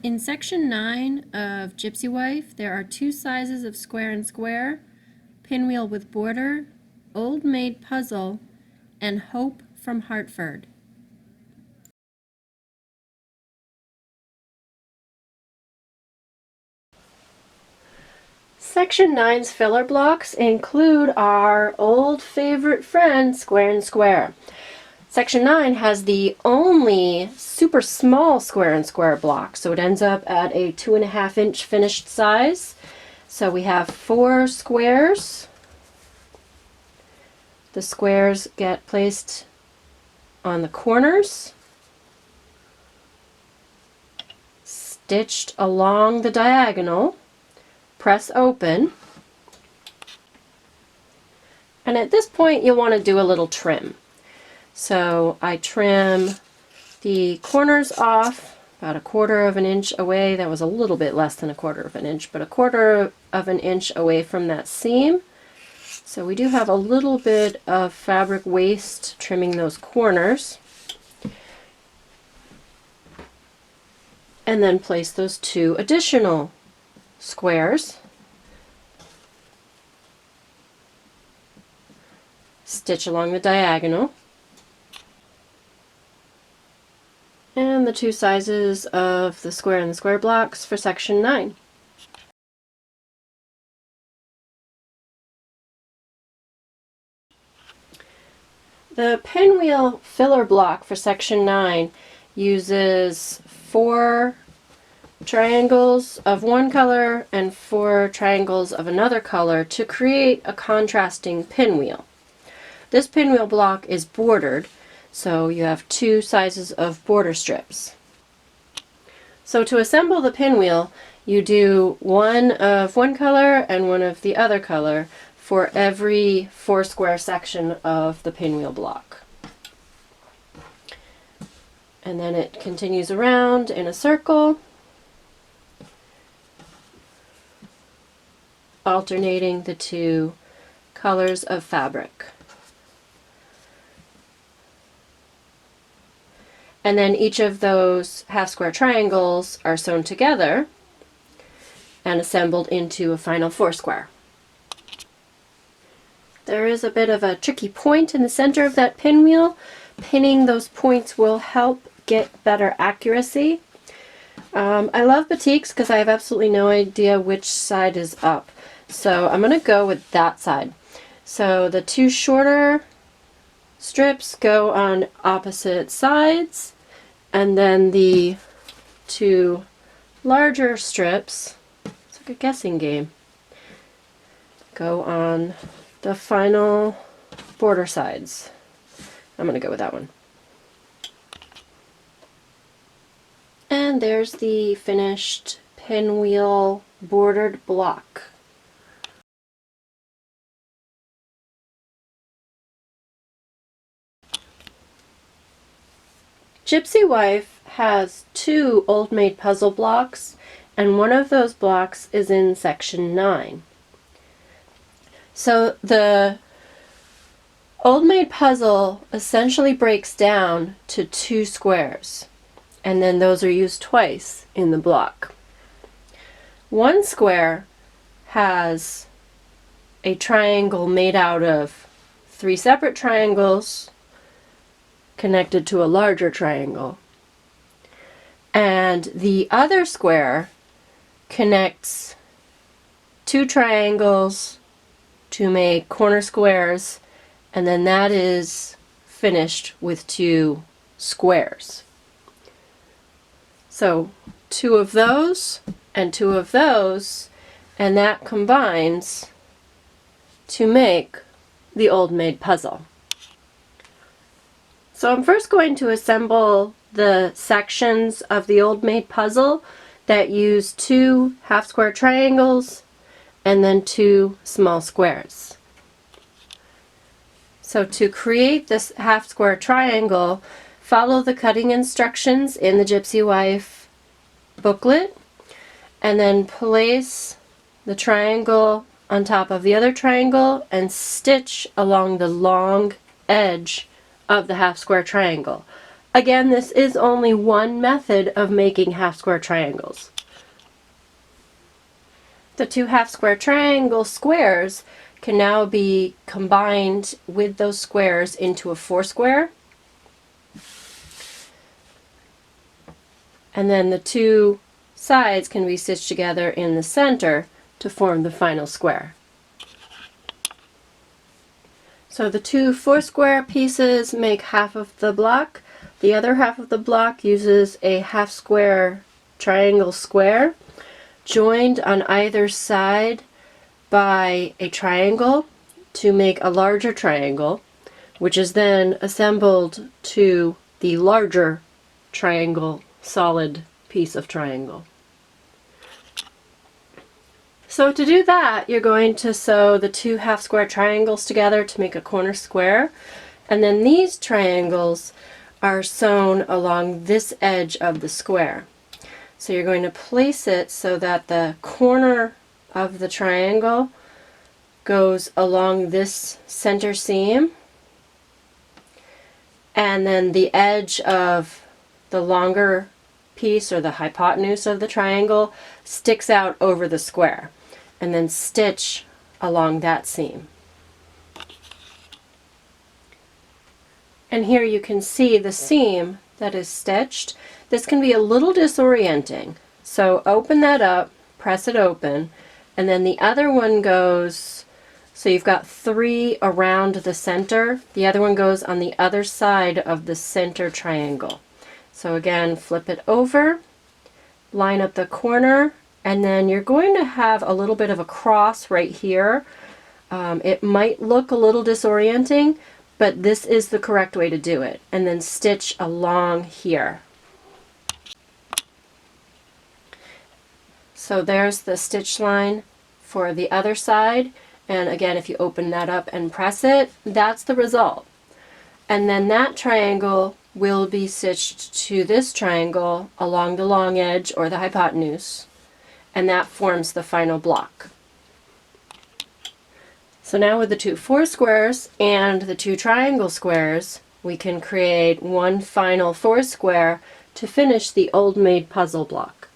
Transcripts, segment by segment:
In section 9 of Gypsy Wife, there are two sizes of square and square, Pinwheel with border, Old Maid Puzzle, and Hope from Hartford. Section 9's filler blocks include our old favorite friend, Square and Square. Section 9 has the only super small square and square block, so it ends up at a 2.5-inch finished size. So we have 4 squares. The squares get placed on the corners, stitched along the diagonal, press open, and at this point you'll want to do a little trim. So I trim the corners off about 1/4 of an inch away. That was a little bit less than 1/4 of an inch, but 1/4 of an inch away from that seam. So we do have a little bit of fabric waste trimming those corners. And then place those 2 additional squares. Stitch along the diagonal. And the 2 sizes of the square and the square blocks for section 9. The pinwheel filler block for section 9 uses 4 triangles of one color and 4 triangles of another color to create a contrasting pinwheel. This pinwheel block is bordered, so you have 2 sizes of border strips. So to assemble the pinwheel, you do one of one color and one of the other color for every 4 square section of the pinwheel block. And then it continues around in a circle, alternating the 2 colors of fabric. And then each of those half square triangles are sewn together and assembled into a final 4 square. There is a bit of a tricky point in the center of that pinwheel. Pinning those points will help get better accuracy. I love batiks because I have absolutely no idea which side is up. So I'm going to go with that side. So the 2 shorter strips go on opposite sides, and then the 2 larger strips, it's like a guessing game, go on the final border sides. I'm going to go with that one. And there's the finished pinwheel bordered block. Gypsy Wife has 2 Old Maid Puzzle blocks, and one of those blocks is in section 9. So the Old Maid Puzzle essentially breaks down to 2 squares, and then those are used twice in the block. One square has a triangle made out of 3 separate triangles connected to a larger triangle. And the other square connects 2 triangles to make corner squares, and then that is finished with 2 squares. So 2 of those and 2 of those, and that combines to make the Old Maid Puzzle. So I'm first going to assemble the sections of the Old Maid Puzzle that use 2 half square triangles and then 2 small squares. So to create this half square triangle, follow the cutting instructions in the Gypsy Wife booklet, and then place the triangle on top of the other triangle and stitch along the long edge of the half square triangle. Again, this is only one method of making half square triangles. The two half square triangle squares can now be combined with those squares into a 4 square. And then the two sides can be stitched together in the center to form the final square. So the two 4 square pieces make half of the block. The other half of the block uses a half square triangle square joined on either side by a triangle to make a larger triangle, which is then assembled to the larger triangle solid piece of triangle. So to do that, you're going to sew the two half square triangles together to make a corner square, and then these triangles are sewn along this edge of the square. So you're going to place it so that the corner of the triangle goes along this center seam, and then the edge of the longer piece, or the hypotenuse of the triangle, sticks out over the square, and then stitch along that seam. And here you can see the seam that is stitched. This can be a little disorienting, so open that up, press it open, and then the other one goes, so you've got 3 around the center, the other one goes on the other side of the center triangle. So again, flip it over, line up the corner, and then you're going to have a little bit of a cross right here. It might look a little disorienting, but this is the correct way to do it. And then stitch along here. So there's the stitch line for the other side, and again, if you open that up and press it, that's the result. And then that triangle will be stitched to this triangle along the long edge, or the hypotenuse, and that forms the final block. So now with the two 4 squares and the two triangle squares, we can create one final 4 square to finish the old Maid Puzzle block.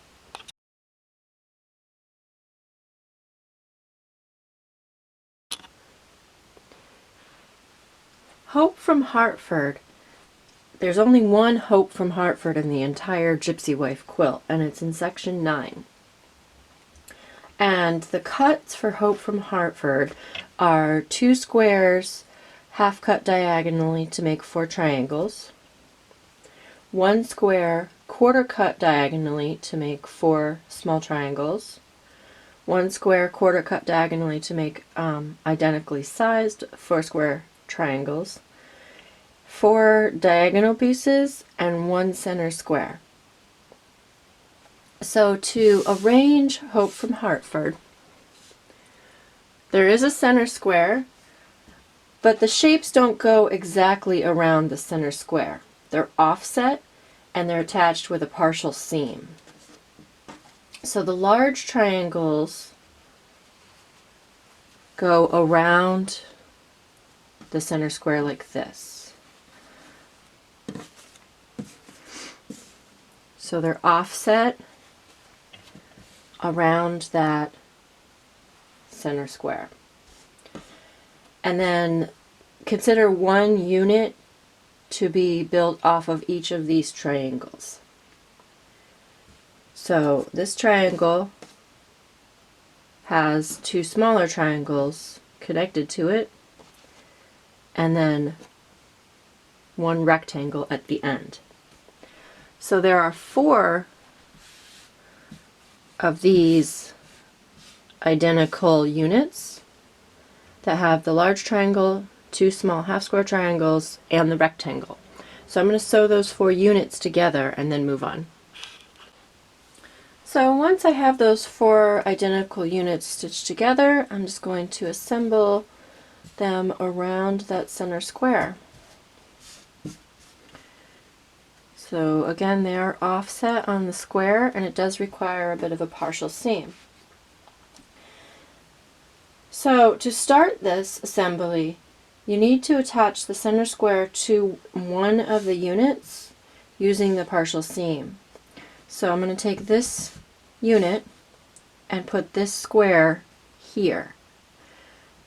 Hope from Hartford. There's only one Hope from Hartford in the entire Gypsy Wife quilt, and it's in section 9. And the cuts for Hope from Hartford are 2 squares half cut diagonally to make 4 triangles, 1 square quarter cut diagonally to make 4 small triangles, 1 square quarter cut diagonally to make identically sized 4 square triangles, 4 diagonal pieces, and 1 center square. So to arrange Hope from Hartford, there is a center square, but the shapes don't go exactly around the center square. They're offset and they're attached with a partial seam. So the large triangles go around the center square like this. So they're offset around that center square. And then consider 1 unit to be built off of each of these triangles. So this triangle has 2 smaller triangles connected to it, and then 1 rectangle at the end. So there are 4 of these identical units that have the large triangle, 2 small half square triangles, and the rectangle. So I'm going to sew those 4 units together and then move on. So once I have those 4 identical units stitched together, I'm just going to assemble them around that center square. So again, they are offset on the square, and it does require a bit of a partial seam. So to start this assembly, you need to attach the center square to one of the units, using the partial seam. So I'm going to take this unit and put this square here.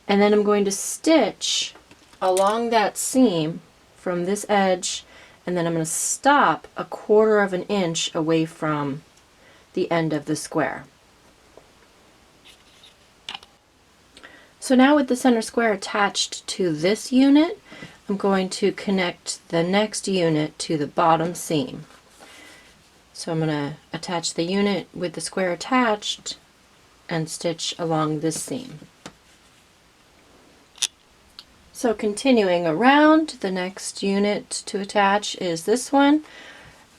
And then I'm going to stitch along that seam from this edge, and then I'm going to stop 1/4 of an inch away from the end of the square. So now with the center square attached to this unit, I'm going to connect the next unit to the bottom seam. So I'm going to attach the unit with the square attached and stitch along this seam. So continuing around, the next unit to attach is this one,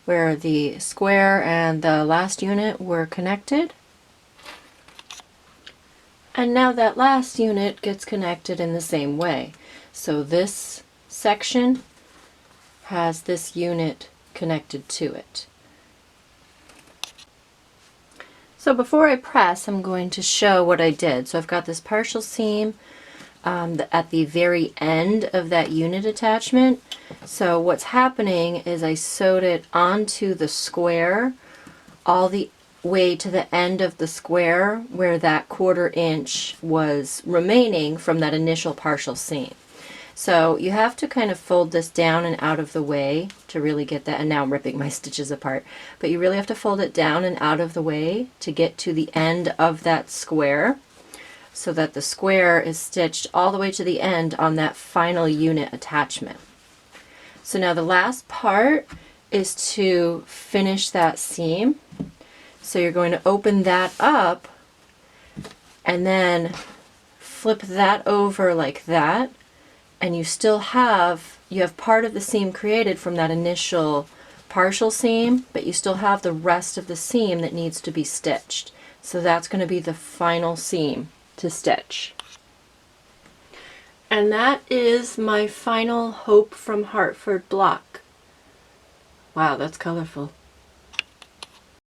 where the square and the last unit were connected. And now that last unit gets connected in the same way. So this section has this unit connected to it. So before I press, I'm going to show what I did. So I've got this partial seam at the very end of that unit attachment. So what's happening is I sewed it onto the square all the way to the end of the square where that 1/4 inch was remaining from that initial partial seam. So you have to kind of fold this down and out of the way to really get that, and now I'm ripping my stitches apart, but you really have to fold it down and out of the way to get to the end of that square, so that the square is stitched all the way to the end on that final unit attachment. So now the last part is to finish that seam. So you're going to open that up and then flip that over like that, and you have part of the seam created from that initial partial seam, but you still have the rest of the seam that needs to be stitched. So that's going to be the final seam to stitch. And that is my final Hope from Hartford block. Wow, that's colorful.